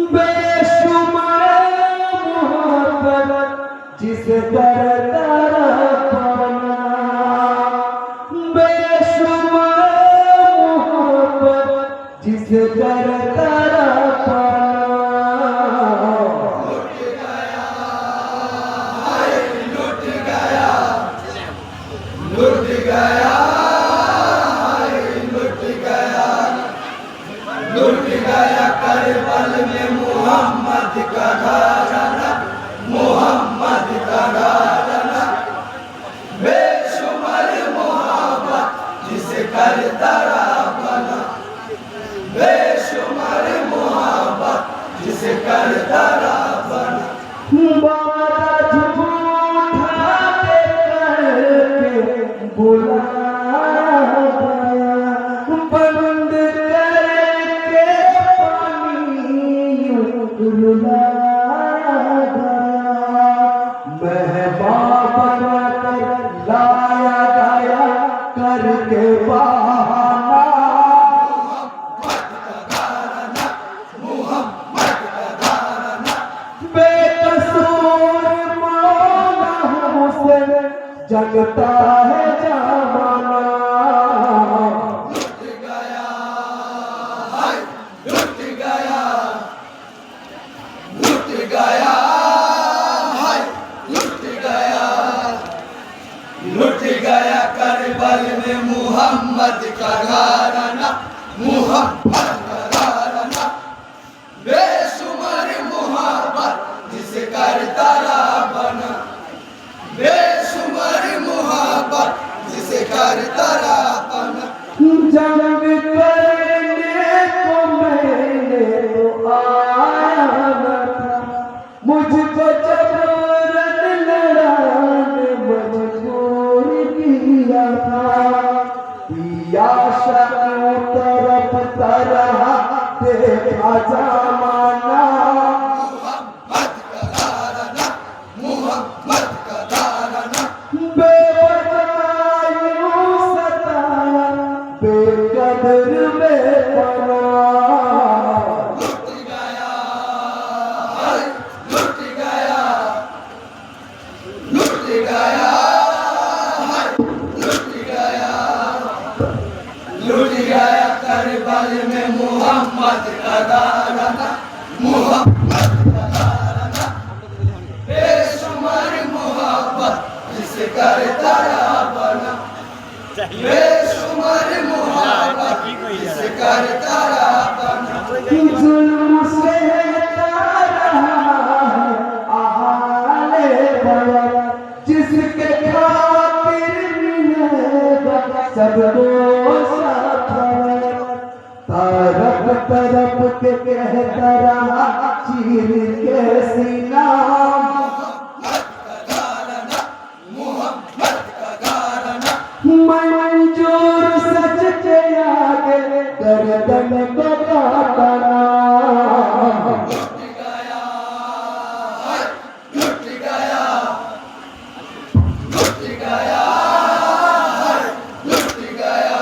बेशुमार मोहब्बत जिस करता पाना, बेशुमार मोहब्बत जिस करता पाना। लुट गया लुट गया लुट गया करबल में मोहम्मद का घराना, मोहम्मद का घराना। बेशुमार मोहब्बत जिसे करता बना, बेशुमार मोहब्बत जिसे करता बना। बुलाया गया बंद करके पानी रुलाया गया, महबूब बनाकर लाया गया करके बहाना। बेकसूर मौला हुसैन जगता है जमाना। लुट गया लुट गया लुट गया लुट गया लुट गया करबल में मोहम्मद का घराना, मोहम्मद का घराना। बेशुमार मोहब्बत जिसे करता बना, बेशुमार मोहब्बत जिसे करता बना। जंग करने को मैंने तो आया न था, मुझको जबरन लड़ाने मजबूर किया था। पिया शक्यों तरफ तरह देखा जमाना, मोहम्मद का घराना, मोहम्मद का घराना। बेवजह यूं सताया बेकदर बेपना। लुट गया लुट गया लुट गया लुट गया लुट गया करबल में मोहम्मद का घराना, मोहम्मद का घराना। बेशुमार मोहब्बत जिसे करता बना, बेशुमार मोहब्बत जिसे करता बना। जुल्म सहता रहा है आले बया, जिसके खातिर मिलेगा सबको सफर। तरफ तरफ के कहता रहा चीर के सीना, मोहम्मद का घराना, मोहम्मद का घराना। मंजूर सच के आगे गर्दन को काटना। लुट गया लुट गया लुट गया लुट गया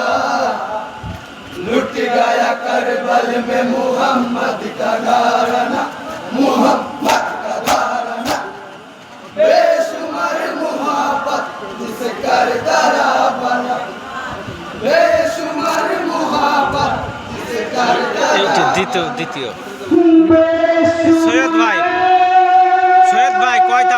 लुट गया करबल में मोहम्मद का घराना, मोहम्मद का घराना। बेशुमार मोहब्बत जिसे करता बना, बेशुमार मोहब्बत जिसे करता দ্বিতীয় সৈয়দ ভাই কয়টা